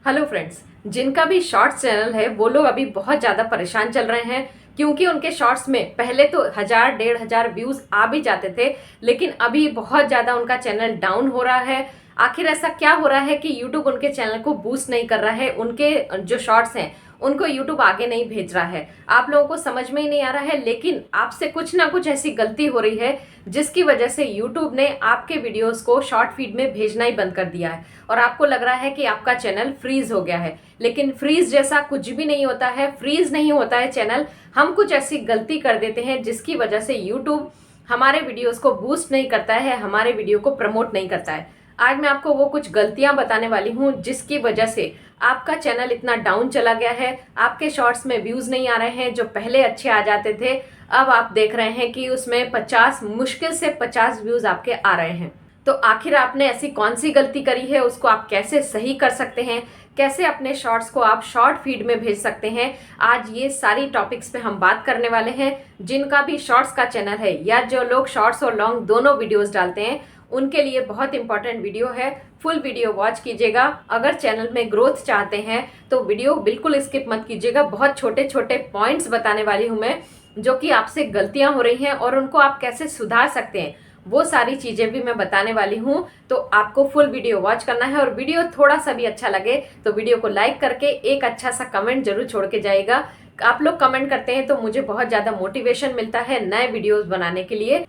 Hello friends, जिनका भी shorts channel है वो लोग अभी बहुत ज़्यादा परेशान चल रहे हैं क्योंकि उनके शॉर्ट्स में पहले तो 1000 1500 व्यूज़ आ भी जाते थे, लेकिन अभी बहुत ज़्यादा उनका चैनल डाउन हो रहा है। आखिर ऐसा क्या हो रहा है कि यूट्यूब उनके चैनल को बूस्ट नहीं कर रहा है, उनके जो शॉर्ट्स हैं उनको यूट्यूब आगे नहीं भेज रहा है। आप लोगों को समझ में ही नहीं आ रहा है, लेकिन आपसे कुछ ना कुछ ऐसी गलती हो रही है जिसकी वजह से यूट्यूब ने आपके वीडियोस को शॉर्ट फीड में भेजना ही बंद कर दिया है और आपको लग रहा है कि आपका चैनल फ्रीज हो गया है। लेकिन फ्रीज जैसा कुछ भी नहीं होता है, फ्रीज नहीं होता है चैनल। हम कुछ ऐसी गलती कर देते हैं जिसकी वजह से यूट्यूब हमारे वीडियोस को बूस्ट नहीं करता है, हमारे वीडियो को प्रमोट नहीं करता है। आज मैं आपको वो कुछ गलतियां बताने वाली हूं जिसकी वजह से आपका चैनल इतना डाउन चला गया है, आपके शॉर्ट्स में व्यूज नहीं आ रहे हैं। जो पहले अच्छे आ जाते थे अब आप देख रहे हैं कि उसमें 50 मुश्किल से 50 व्यूज आपके आ रहे हैं। तो आखिर आपने ऐसी कौन सी गलती करी है, उसको आप कैसे सही कर सकते हैं, कैसे अपने शॉर्ट्स को आप शॉर्ट फीड में भेज सकते हैं, आज ये सारी टॉपिक्स पे हम बात करने वाले हैं। जिनका भी शॉर्ट्स का चैनल है या जो लोग शॉर्ट्स और लॉन्ग दोनों वीडियोस डालते हैं उनके लिए बहुत इंपॉर्टेंट वीडियो है। फुल वीडियो वॉच कीजिएगा। अगर चैनल में ग्रोथ चाहते हैं तो वीडियो बिल्कुल स्किप मत कीजिएगा। बहुत छोटे छोटे पॉइंट्स बताने वाली हूँ मैं, जो कि आपसे गलतियां हो रही हैं और उनको आप कैसे सुधार सकते हैं, वो सारी चीजें भी मैं बताने वाली हूँ। तो आपको फुल वीडियो वॉच करना है और वीडियो थोड़ा सा भी अच्छा लगे तो वीडियो को लाइक करके एक अच्छा सा कमेंट जरूर छोड़ के जाइएगा। आप लोग कमेंट करते हैं तो मुझे बहुत ज़्यादा मोटिवेशन मिलता है नए वीडियोस बनाने के लिए।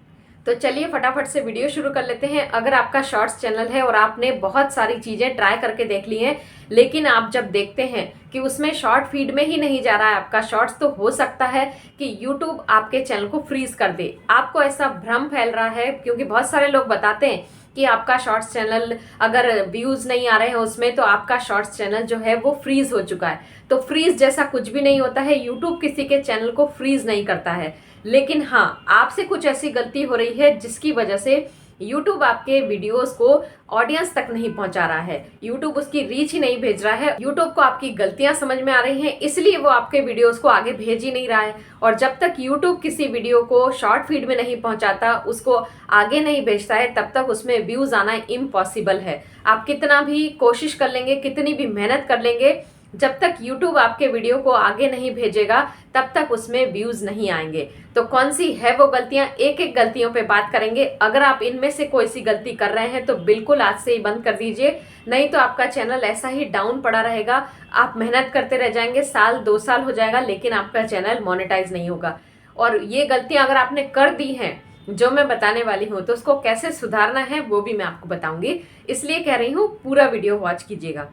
तो चलिए फटाफट से वीडियो शुरू कर लेते हैं। अगर आपका शॉर्ट्स चैनल है और आपने बहुत सारी चीज़ें ट्राई करके देख ली हैं, लेकिन आप जब देखते हैं कि उसमें शॉर्ट फीड में ही नहीं जा रहा है आपका शॉर्ट्स, तो हो सकता है कि यूट्यूब आपके चैनल को फ्रीज कर दे। आपको ऐसा भ्रम फैल रहा है क्योंकि बहुत सारे लोग बताते हैं कि आपका शॉर्ट्स चैनल अगर व्यूज़ नहीं आ रहे हैं उसमें तो आपका शॉर्ट्स चैनल जो है वो फ्रीज हो चुका है। तो फ्रीज जैसा कुछ भी नहीं होता है, यूट्यूब किसी के चैनल को फ्रीज नहीं करता है। लेकिन हाँ, आपसे कुछ ऐसी गलती हो रही है जिसकी वजह से YouTube आपके वीडियोस को ऑडियंस तक नहीं पहुंचा रहा है, YouTube उसकी रीच ही नहीं भेज रहा है। YouTube को आपकी गलतियां समझ में आ रही हैं, इसलिए वो आपके वीडियोस को आगे भेज ही नहीं रहा है। और जब तक YouTube किसी वीडियो को शॉर्ट फीड में नहीं पहुंचाता, उसको आगे नहीं भेजता है, तब तक उसमें व्यूज आना इम्पॉसिबल है। आप कितना भी कोशिश कर लेंगे, कितनी भी मेहनत कर लेंगे, जब तक YouTube आपके वीडियो को आगे नहीं भेजेगा तब तक उसमें व्यूज नहीं आएंगे। तो कौन सी है वो गलतियां, एक एक गलतियों पे बात करेंगे। अगर आप इनमें से कोई सी गलती कर रहे हैं तो बिल्कुल आज से ही बंद कर दीजिए, नहीं तो आपका चैनल ऐसा ही डाउन पड़ा रहेगा। आप मेहनत करते रह जाएंगे, साल 2 साल हो जाएगा, लेकिन आपका चैनल मोनेटाइज नहीं होगा। और ये गलतियां अगर आपने कर दी हैं जो मैं बताने वाली हूँ, तो उसको कैसे सुधारना है वो भी मैं आपको बताऊंगी, इसलिए कह रही हूँ पूरा वीडियो वॉच कीजिएगा।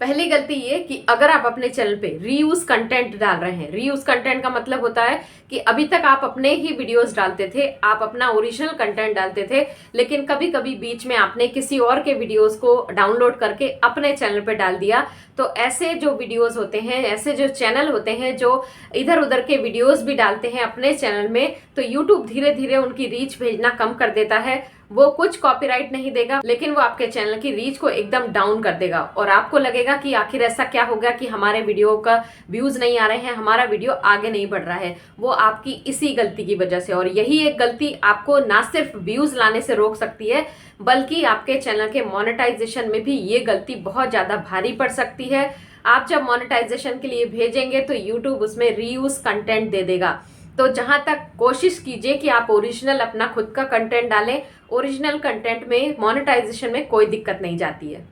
पहली गलती ये कि अगर आप अपने चैनल पे रीयूज कंटेंट डाल रहे हैं, रीयूज कंटेंट का मतलब होता है कि अभी तक आप अपने ही वीडियोस डालते थे, आप अपना ओरिजिनल कंटेंट डालते थे, लेकिन कभी कभी बीच में आपने किसी और के वीडियोस को डाउनलोड करके अपने चैनल पे डाल दिया। तो ऐसे जो वीडियोस होते हैं, ऐसे जो चैनल होते हैं जो इधर उधर के वीडियोस भी डालते हैं अपने चैनल में, तो यूट्यूब धीरे धीरे उनकी रीच भेजना कम कर देता है। वो कुछ कॉपीराइट नहीं देगा, लेकिन वो आपके चैनल की रीच को एकदम डाउन कर देगा और आपको लगेगा कि आखिर ऐसा क्या हो गया कि हमारे वीडियो का व्यूज नहीं आ रहे हैं, हमारा वीडियो आगे नहीं बढ़ रहा है। वो आपकी इसी गलती की वजह से। और यही एक गलती आपको ना सिर्फ व्यूज लाने से रोक सकती है, बल्कि आपके चैनल के मोनेटाइजेशन में भी ये गलती बहुत ज्यादा भारी पड़ सकती है। आप जब मोनेटाइजेशन के लिए भेजेंगे तो यूट्यूब उसमें रीयूज कंटेंट दे देगा। तो जहां तक कोशिश कीजिए कि आप ओरिजिनल अपना खुद का कंटेंट डालें। ओरिजिनल कंटेंट में मोनेटाइजेशन में कोई दिक्कत नहीं जाती है।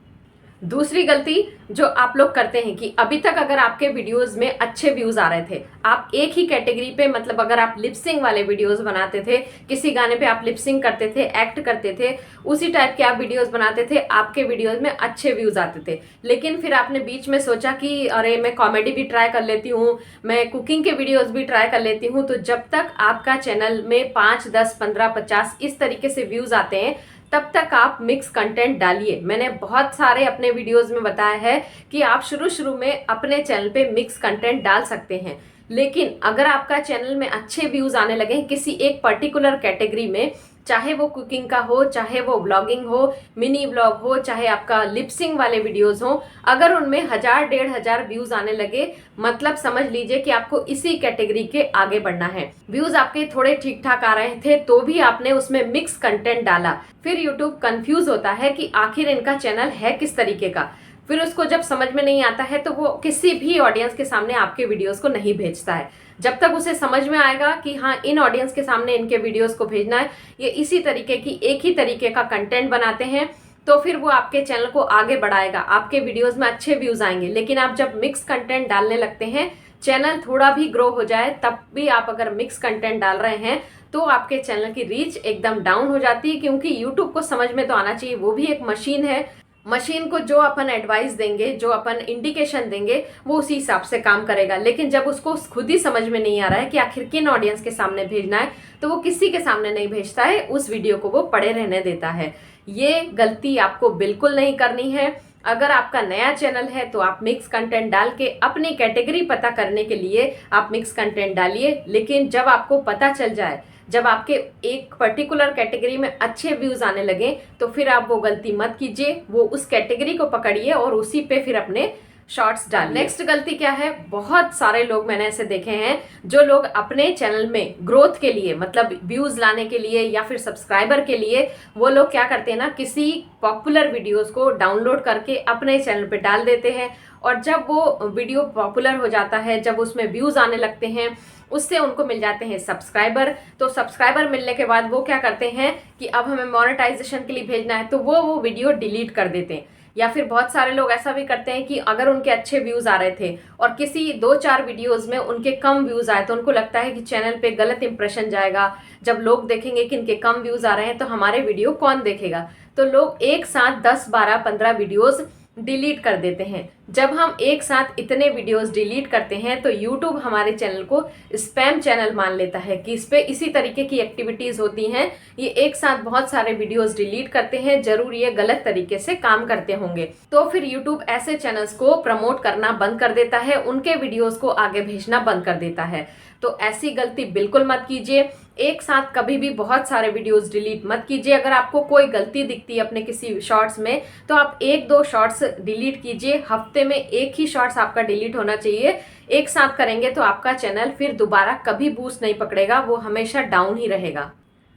दूसरी गलती जो आप लोग करते हैं कि अभी तक अगर आपके वीडियोस में अच्छे व्यूज आ रहे थे, आप एक ही कैटेगरी पे, मतलब अगर आप लिपसिंग वाले वीडियोस बनाते थे, किसी गाने पे आप लिपसिंग करते थे, एक्ट करते थे, उसी टाइप के आप वीडियोस बनाते थे, आपके वीडियोस में अच्छे व्यूज आते थे। लेकिन फिर आपने बीच में सोचा कि अरे मैं कॉमेडी भी ट्राई कर लेती हूँ, मैं कुकिंग के वीडियोज भी ट्राई कर लेती हूँ। तो जब तक आपका चैनल में 5, 10, 15, 50 इस तरीके से व्यूज आते हैं तब तक आप मिक्स कंटेंट डालिए। मैंने बहुत सारे अपने वीडियोस में बताया है कि आप शुरू शुरू में अपने चैनल पे मिक्स कंटेंट डाल सकते हैं, लेकिन अगर आपका चैनल में अच्छे व्यूज आने लगे किसी एक पर्टिकुलर कैटेगरी में, चाहे वो कुकिंग का हो, चाहे वो ब्लॉगिंग हो, मिनी ब्लॉग हो, चाहे आपका लिपसिंग वाले वीडियोस हो, अगर उनमें 1000 1500 व्यूज आने लगे, मतलब समझ लीजिए कि आपको इसी कैटेगरी के आगे बढ़ना है। व्यूज आपके थोड़े ठीक ठाक आ रहे थे तो भी आपने उसमें मिक्स कंटेंट डाला, फिर यूट्यूब कंफ्यूज होता है कि आखिर इनका चैनल है किस तरीके का। फिर उसको जब समझ में नहीं आता है तो वो किसी भी ऑडियंस के सामने आपके वीडियोस को नहीं भेजता है। जब तक उसे समझ में आएगा कि हाँ, इन ऑडियंस के सामने इनके वीडियोस को भेजना है, ये इसी तरीके की एक ही तरीके का कंटेंट बनाते हैं, तो फिर वो आपके चैनल को आगे बढ़ाएगा, आपके वीडियोस में अच्छे व्यूज आएंगे। लेकिन आप जब मिक्स कंटेंट डालने लगते हैं, चैनल थोड़ा भी ग्रो हो जाए तब भी आप अगर मिक्स कंटेंट डाल रहे हैं तो आपके चैनल की रीच एकदम डाउन हो जाती है। क्योंकि यूट्यूब को समझ में तो आना चाहिए, वो भी एक मशीन है। मशीन को जो अपन एडवाइस देंगे, जो अपन इंडिकेशन देंगे, वो उसी हिसाब से काम करेगा। लेकिन जब उसको खुद ही समझ में नहीं आ रहा है कि आखिर किन ऑडियंस के सामने भेजना है, तो वो किसी के सामने नहीं भेजता है, उस वीडियो को वो पड़े रहने देता है। ये गलती आपको बिल्कुल नहीं करनी है। अगर आपका नया चैनल है तो आप मिक्स कंटेंट डाल के अपनी कैटेगरी पता करने के लिए आप मिक्स कंटेंट डालिए। लेकिन जब आपको पता चल जाए, जब आपके एक पर्टिकुलर कैटेगरी में अच्छे व्यूज आने लगे, तो फिर आप वो गलती मत कीजिए। वो उस कैटेगरी को पकड़िए और उसी पे फिर अपने शॉर्ट्स डालिए। नेक्स्ट गलती क्या है, बहुत सारे लोग मैंने ऐसे देखे हैं जो लोग अपने चैनल में ग्रोथ के लिए, मतलब व्यूज लाने के लिए या फिर सब्सक्राइबर के लिए, वो लोग क्या करते हैं ना, किसी पॉपुलर वीडियोस को डाउनलोड करके अपने चैनल पे डाल देते हैं। और जब वो वीडियो पॉपुलर हो जाता है, जब उसमें व्यूज आने लगते हैं, उससे उनको मिल जाते हैं सब्सक्राइबर। तो सब्सक्राइबर मिलने के बाद वो क्या करते हैं कि अब हमें मोनेटाइजेशन के लिए भेजना है, तो वो वीडियो डिलीट कर देते हैं। या फिर बहुत सारे लोग ऐसा भी करते हैं कि अगर उनके अच्छे व्यूज आ रहे थे और किसी 2-4 वीडियोस में उनके कम व्यूज आए, तो उनको लगता है कि चैनल पे गलत इंप्रेशन जाएगा। जब लोग देखेंगे कि इनके कम व्यूज आ रहे हैं तो हमारे वीडियो कौन देखेगा, तो लोग एक साथ 10, 12, 15 वीडियोस डिलीट कर देते हैं। जब हम एक साथ इतने वीडियोस डिलीट करते हैं तो यूट्यूब हमारे चैनल को स्पैम चैनल मान लेता है कि इस पे इसी तरीके की एक्टिविटीज होती हैं। ये एक साथ बहुत सारे वीडियोस डिलीट करते हैं, जरूर ये गलत तरीके से काम करते होंगे। तो फिर यूट्यूब ऐसे चैनल्स को प्रमोट करना बंद कर देता है, उनके वीडियोस को आगे भेजना बंद कर देता है। तो ऐसी गलती बिल्कुल मत कीजिए। एक साथ कभी भी बहुत सारे वीडियोस डिलीट मत कीजिए। अगर आपको कोई गलती दिखती है अपने किसी शॉर्ट्स में, तो आप 1-2 शॉर्ट्स डिलीट कीजिए। हफ्ते में एक ही शॉर्ट्स आपका डिलीट होना चाहिए। एक साथ करेंगे तो आपका चैनल फिर दोबारा कभी बूस्ट नहीं पकड़ेगा, वो हमेशा डाउन ही रहेगा।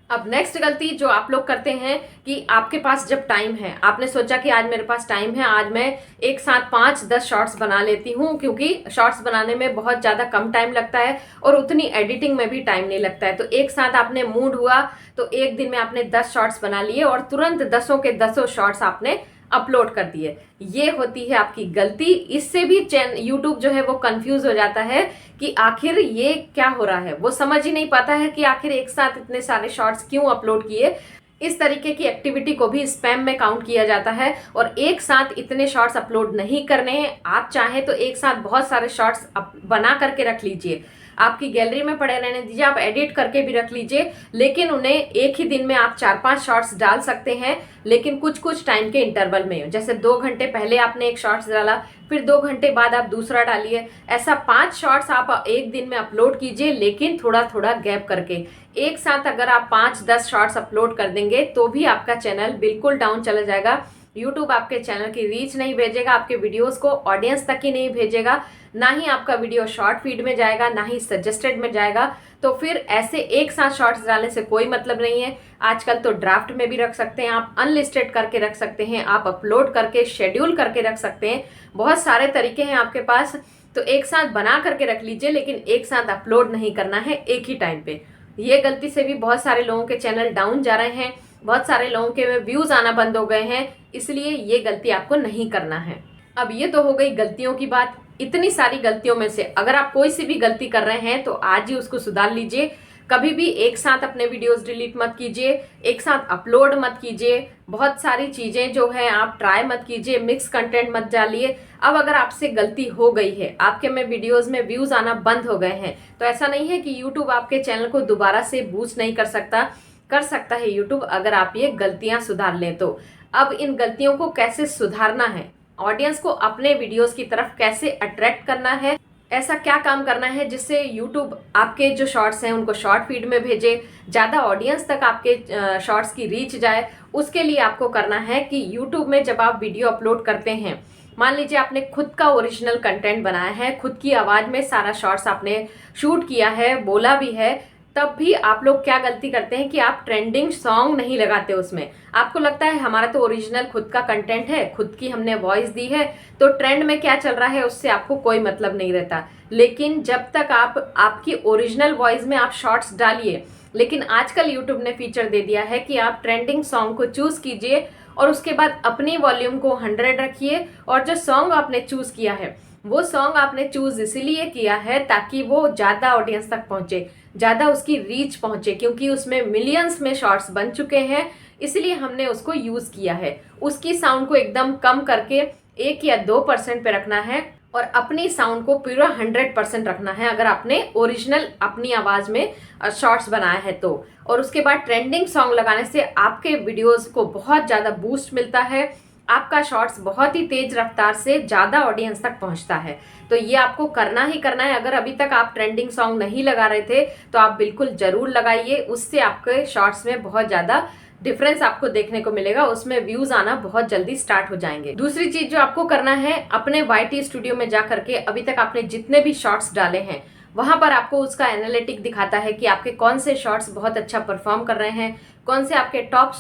अब नेक्स्ट गलती जो आप लोग करते हैं कि आपके पास जब टाइम है, आपने सोचा कि आज मेरे पास टाइम है, आज मैं एक साथ 5-10 शॉर्ट्स बना लेती हूँ, क्योंकि शॉर्ट्स बनाने में बहुत ज़्यादा कम टाइम लगता है और उतनी एडिटिंग में भी टाइम नहीं लगता है। तो एक साथ आपने मूड हुआ तो एक दिन में आपने 10 शॉर्ट्स बना लिए और तुरंत 10 के 10 शॉर्ट्स आपने अपलोड कर दिए। ये होती है आपकी गलती। इससे भी यूट्यूब जो है वो कंफ्यूज हो जाता है कि आखिर ये क्या हो रहा है, वो समझ ही नहीं पाता है कि आखिर एक साथ इतने सारे शॉर्ट्स क्यों अपलोड किए। इस तरीके की एक्टिविटी को भी स्पैम में काउंट किया जाता है और एक साथ इतने शॉर्ट्स अपलोड नहीं करने हैं। आप चाहें तो एक साथ बहुत सारे शॉर्ट्स बना करके रख लीजिए, आपकी गैलरी में पड़े रहने दीजिए, आप एडिट करके भी रख लीजिए, लेकिन उन्हें एक ही दिन में आप 4-5 शॉर्ट्स डाल सकते हैं, लेकिन कुछ कुछ टाइम के इंटरवल में। जैसे 2 घंटे पहले आपने एक शॉर्ट्स डाला, फिर 2 घंटे बाद आप दूसरा डालिए। ऐसा 5 शॉर्ट्स आप एक दिन में अपलोड कीजिए, लेकिन थोड़ा थोड़ा गैप करके। एक साथ अगर आप 5-10 शॉर्ट्स अपलोड कर देंगे तो भी आपका चैनल बिल्कुल डाउन चला जाएगा। यूट्यूब आपके चैनल की रीच नहीं भेजेगा, आपके वीडियोस को ऑडियंस तक ही नहीं भेजेगा, ना ही आपका वीडियो शॉर्ट फीड में जाएगा, ना ही सजेस्टेड में जाएगा। तो फिर ऐसे एक साथ शॉर्ट्स डालने से कोई मतलब नहीं है। आजकल तो ड्राफ्ट में भी रख सकते हैं, आप अनलिस्टेड करके रख सकते हैं, आप अपलोड करके शेड्यूल करके रख सकते हैं। बहुत सारे तरीके हैं आपके पास। तो एक साथ बना करके रख लीजिए, लेकिन एक साथ अपलोड नहीं करना है एक ही टाइम पे। ये गलती से भी बहुत सारे लोगों के चैनल डाउन जा रहे हैं, बहुत सारे लोगों के व्यूज आना बंद हो गए हैं, इसलिए ये गलती आपको नहीं करना है। अब ये तो हो गई गलतियों की बात। इतनी सारी गलतियों में से अगर आप कोई सी भी गलती कर रहे हैं तो आज ही उसको सुधार लीजिए। कभी भी एक साथ अपने वीडियोस डिलीट मत कीजिए, एक साथ अपलोड मत कीजिए, बहुत सारी चीजें जो है आप ट्राई मत कीजिए, मिक्स कंटेंट मत डालिए। अब अगर आपसे गलती हो गई है, आपके में वीडियोस में व्यूज आना बंद हो गए हैं, तो ऐसा नहीं है कि यूट्यूब आपके चैनल को दोबारा से बूस्ट नहीं कर सकता। कर सकता है यूट्यूब, अगर आप ये गलतियां सुधार लें तो। अब इन गलतियों को कैसे सुधारना है, ऑडियंस को अपने वीडियोस की तरफ कैसे अट्रैक्ट करना है, ऐसा क्या काम करना है जिससे यूट्यूब आपके जो शॉर्ट्स हैं उनको शॉर्ट फीड में भेजे, ज़्यादा ऑडियंस तक आपके शॉर्ट्स की रीच जाए, उसके लिए आपको करना है कि यूट्यूब में जब आप वीडियो अपलोड करते हैं, मान लीजिए आपने खुद का ओरिजिनल कंटेंट बनाया है, खुद की आवाज़ में सारा शॉर्ट्स आपने शूट किया है, बोला भी है, तब भी आप लोग क्या गलती करते हैं कि आप ट्रेंडिंग सॉन्ग नहीं लगाते उसमें। आपको लगता है हमारा तो ओरिजिनल खुद का कंटेंट है, खुद की हमने वॉइस दी है, तो ट्रेंड में क्या चल रहा है उससे आपको कोई मतलब नहीं रहता। लेकिन जब तक आप आपकी ओरिजिनल वॉइस में आप शॉर्ट्स डालिए, लेकिन आजकल यूट्यूब ने फीचर दे दिया है कि आप ट्रेंडिंग सॉन्ग को चूज कीजिए और उसके बाद अपनी वॉल्यूम को 100 रखिए, और जो सॉन्ग आपने चूज किया है वो सॉन्ग आपने चूज इसीलिए किया है ताकि वो ज़्यादा ऑडियंस तक पहुंचे, ज़्यादा उसकी रीच पहुंचे, क्योंकि उसमें मिलियंस में शॉर्ट्स बन चुके हैं, इसलिए हमने उसको यूज़ किया है। उसकी साउंड को एकदम कम करके 1 या 2% पे रखना है और अपनी साउंड को पूरा 100% रखना है अगर आपने ओरिजिनल अपनी आवाज़ में शॉर्ट्स बनाया है तो। और उसके बाद ट्रेंडिंग सॉन्ग लगाने से आपके वीडियोस को बहुत ज़्यादा बूस्ट मिलता है, आपका शॉर्ट्स बहुत ही तेज रफ्तार से ज़्यादा ऑडियंस तक पहुंचता है। तो ये आपको करना ही करना है। अगर अभी तक आप ट्रेंडिंग सॉन्ग नहीं लगा रहे थे तो आप बिल्कुल ज़रूर लगाइए, उससे आपके शॉर्ट्स में बहुत ज़्यादा डिफरेंस आपको देखने को मिलेगा, उसमें व्यूज आना बहुत जल्दी स्टार्ट हो जाएंगे। दूसरी चीज जो आपको करना है, अपने YT स्टूडियो में जा करके अभी तक आपने जितने भी शॉर्ट्स डाले हैं वहां पर आपको उसका एनालिटिक दिखाता है कि आपके कौन से शॉर्ट्स बहुत अच्छा परफॉर्म कर रहे हैं, कौन से आपके टॉप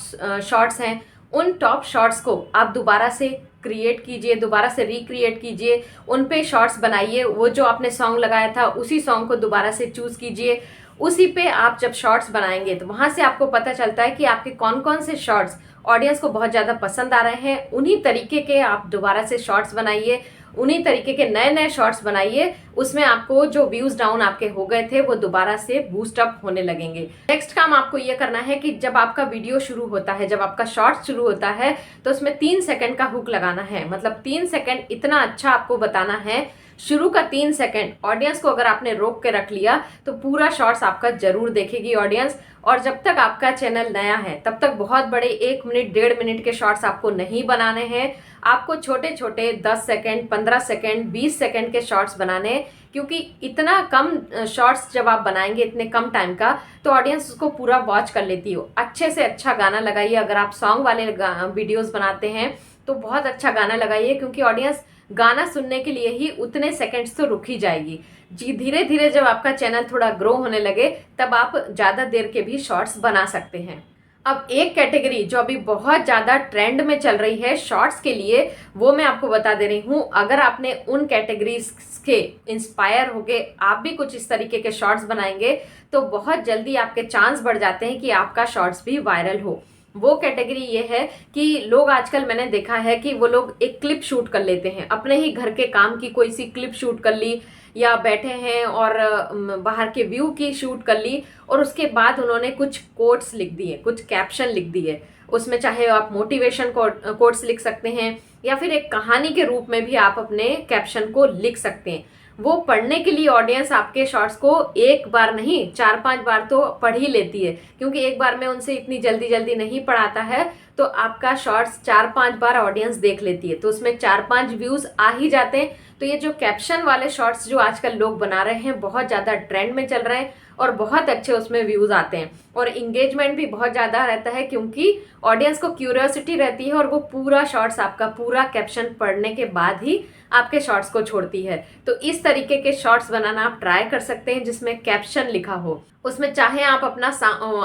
शॉर्ट्स हैं। उन टॉप शॉर्ट्स को आप दोबारा से क्रिएट कीजिए, दोबारा से रिक्रिएट कीजिए, उन पे शॉर्ट्स बनाइए। वो जो आपने सॉन्ग लगाया था उसी सॉन्ग को दोबारा से चूज कीजिए, उसी पे आप जब शॉर्ट्स बनाएंगे तो वहां से आपको पता चलता है कि आपके कौन कौन से शॉर्ट्स ऑडियंस को बहुत ज़्यादा पसंद आ रहे हैं। उन्हीं तरीके के आप दोबारा से शॉर्ट्स बनाइए, उन्हीं तरीके के नए नए शॉर्ट्स बनाइए, उसमें आपको जो व्यूज डाउन आपके हो गए थे वो दोबारा से बूस्ट अप होने लगेंगे। नेक्स्ट काम आपको ये करना है कि जब आपका वीडियो शुरू होता है, जब आपका शॉर्ट्स शुरू होता है तो उसमें 3 सेकंड का हुक लगाना है। मतलब 3 सेकंड इतना अच्छा आपको बताना है, शुरू का 3 सेकंड ऑडियंस को अगर आपने रोक के रख लिया तो पूरा शॉर्ट्स आपका जरूर देखेगी ऑडियंस। और जब तक आपका चैनल नया है तब तक बहुत बड़े 1 मिनट 1.5 मिनट के शॉर्ट्स आपको नहीं बनाने हैं, आपको छोटे छोटे 10 सेकंड 15 सेकंड 20 सेकंड के शॉर्ट्स बनाने हैं। क्योंकि इतना कम शॉर्ट्स जब आप बनाएंगे इतने कम टाइम का तो ऑडियंस उसको पूरा वॉच कर लेती हो। अच्छे से अच्छा गाना लगाइए, अगर आप सॉन्ग वाले वीडियोस बनाते हैं तो बहुत अच्छा गाना लगाइए, क्योंकि ऑडियंस गाना सुनने के लिए ही उतने सेकंड्स तो रुक ही जाएगी जी। धीरे धीरे जब आपका चैनल थोड़ा ग्रो होने लगे तब आप ज़्यादा देर के भी शॉर्ट्स बना सकते हैं। अब एक कैटेगरी जो अभी बहुत ज़्यादा ट्रेंड में चल रही है शॉर्ट्स के लिए, वो मैं आपको बता दे रही हूँ। अगर आपने उन कैटेगरीज के इंस्पायर होके आप भी कुछ इस तरीके के शॉर्ट्स बनाएंगे तो बहुत जल्दी आपके चांस बढ़ जाते हैं कि आपका शॉर्ट्स भी वायरल हो। वो कैटेगरी ये है कि लोग आजकल मैंने देखा है कि वो लोग एक क्लिप शूट कर लेते हैं, अपने ही घर के काम की कोई सी क्लिप शूट कर ली, या बैठे हैं और बाहर के व्यू की शूट कर ली, और उसके बाद उन्होंने कुछ कोट्स लिख दिए, कुछ कैप्शन लिख दिए। उसमें चाहे आप मोटिवेशन कोट्स लिख सकते हैं या फिर एक कहानी के रूप में भी आप अपने कैप्शन को लिख सकते हैं। वो पढ़ने के लिए ऑडियंस आपके शॉर्ट्स को एक बार नहीं 4-5 बार तो पढ़ ही लेती है, क्योंकि एक बार में उनसे इतनी जल्दी जल्दी नहीं पढ़ाता है। तो आपका शॉर्ट्स 4-5 बार ऑडियंस देख लेती है तो उसमें 4-5 व्यूज आ ही जाते हैं। तो ये जो कैप्शन वाले शॉर्ट्स जो आजकल लोग बना रहे हैं बहुत ज़्यादा ट्रेंड में चल रहे हैं और बहुत अच्छे उसमें व्यूज आते हैं और इंगेजमेंट भी बहुत ज़्यादा रहता है, क्योंकि ऑडियंस को क्यूरियोसिटी रहती है और वो पूरा शॉर्ट्स आपका पूरा कैप्शन पढ़ने के बाद ही आपके शॉर्ट्स को छोड़ती है। तो इस तरीके के शॉर्ट्स बनाना आप ट्राई कर सकते हैं जिसमें कैप्शन लिखा हो। उसमें चाहे आप अपना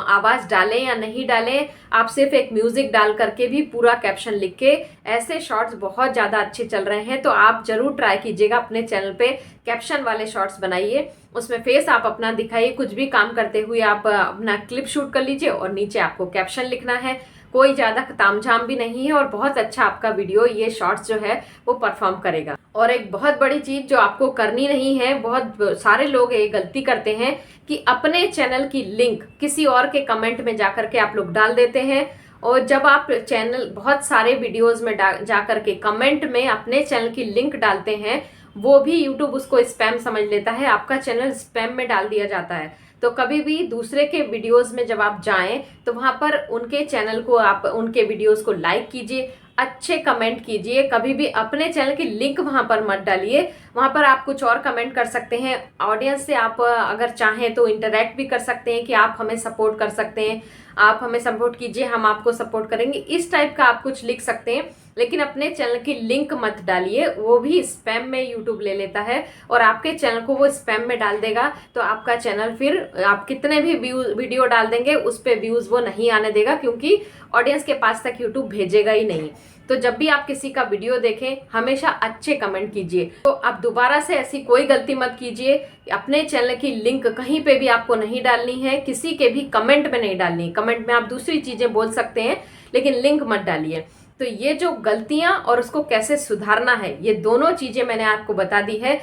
आवाज़ डालें या नहीं डालें, आप सिर्फ एक म्यूजिक डाल करके भी पूरा कैप्शन लिख के, ऐसे शॉर्ट्स बहुत ज़्यादा अच्छे चल रहे हैं। तो आप जरूर ट्राई कीजिएगा, अपने चैनल पे कैप्शन वाले शॉर्ट्स बनाइए। उसमें फेस आप अपना दिखाइए, कुछ भी काम करते हुए आप अपना क्लिप शूट कर लीजिए और नीचे आपको कैप्शन लिखना है। कोई ज़्यादा तामझाम भी नहीं है और बहुत अच्छा आपका वीडियो ये शॉर्ट्स जो है वो परफॉर्म करेगा। और एक बहुत बड़ी चीज़ जो आपको करनी नहीं है, बहुत सारे लोग ये गलती करते हैं कि अपने चैनल की लिंक किसी और के कमेंट में जाकर के आप लोग डाल देते हैं। और जब आप चैनल बहुत सारे वीडियोस में जा करके कमेंट में अपने चैनल की लिंक डालते हैं, वो भी यूट्यूब उसको स्पैम समझ लेता है, आपका चैनल स्पैम में डाल दिया जाता है। तो कभी भी दूसरे के वीडियोस में जब आप जाएं तो वहां पर उनके चैनल को आप उनके वीडियोस को लाइक कीजिए, अच्छे कमेंट कीजिए। कभी भी अपने चैनल की लिंक वहां पर मत डालिए। वहां पर आप कुछ और कमेंट कर सकते हैं, ऑडियंस से आप अगर चाहें तो इंटरेक्ट भी कर सकते हैं कि आप हमें सपोर्ट कर सकते हैं, आप हमें सपोर्ट कीजिए, हम आपको सपोर्ट करेंगे, इस टाइप का आप कुछ लिख सकते हैं। लेकिन अपने चैनल की लिंक मत डालिए, वो भी स्पैम में यूट्यूब ले लेता है और आपके चैनल को वो स्पैम में डाल देगा। तो आपका चैनल फिर आप कितने भी वीडियो डाल देंगे उस पर व्यूज़ वो नहीं आने देगा, क्योंकि ऑडियंस के पास तक यूट्यूब भेजेगा ही नहीं। तो जब भी आप किसी का वीडियो देखें हमेशा अच्छे कमेंट कीजिए। तो आप दोबारा से ऐसी कोई गलती मत कीजिए। अपने चैनल की लिंक कहीं पे भी आपको नहीं डालनी है, किसी के भी कमेंट में नहीं डालनी। कमेंट में आप दूसरी चीजें बोल सकते हैं लेकिन लिंक मत डालिए। तो ये जो गलतियां और उसको कैसे सुधारना है, ये दोनों चीजें मैंने आपको बता दी है।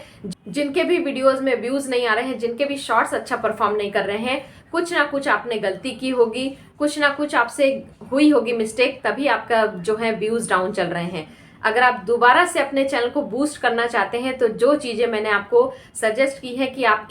जिनके भी वीडियोस में व्यूज नहीं आ रहे हैं, जिनके भी शॉर्ट्स अच्छा परफॉर्म नहीं कर रहे हैं, कुछ ना कुछ आपने गलती की होगी, कुछ ना कुछ आपसे हुई होगी मिस्टेक, तभी आपका जो है व्यूज डाउन चल रहे हैं। अगर आप दोबारा से अपने चैनल को बूस्ट करना चाहते हैं तो जो चीजें मैंने आपको सजेस्ट की है कि आप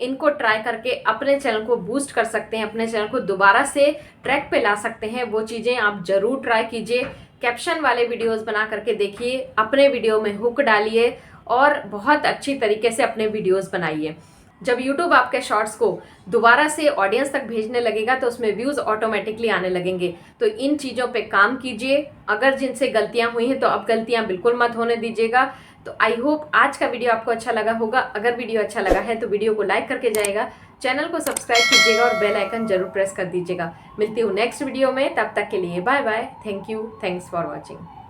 इनको ट्राई करके अपने चैनल को बूस्ट कर सकते हैं, अपने चैनल को दोबारा से ट्रैक पे ला सकते हैं, वो चीजें आप जरूर ट्राई कीजिए। कैप्शन वाले वीडियोस बना करके देखिए, अपने वीडियो में हुक डालिए और बहुत अच्छी तरीके से अपने वीडियोस बनाइए। जब YouTube आपके शॉर्ट्स को दोबारा से ऑडियंस तक भेजने लगेगा तो उसमें व्यूज़ ऑटोमेटिकली आने लगेंगे। तो इन चीज़ों पे काम कीजिए। अगर जिनसे गलतियां हुई हैं तो अब गलतियां बिल्कुल मत होने दीजिएगा। तो आई होप आज का वीडियो आपको अच्छा लगा होगा। अगर वीडियो अच्छा लगा है तो वीडियो को लाइक करके जाएगा, चैनल को सब्सक्राइब कीजिएगा और बेल आइकन जरूर प्रेस कर दीजिएगा। मिलती हूँ नेक्स्ट वीडियो में, तब तक के लिए bye bye. Thank you, thanks for watching.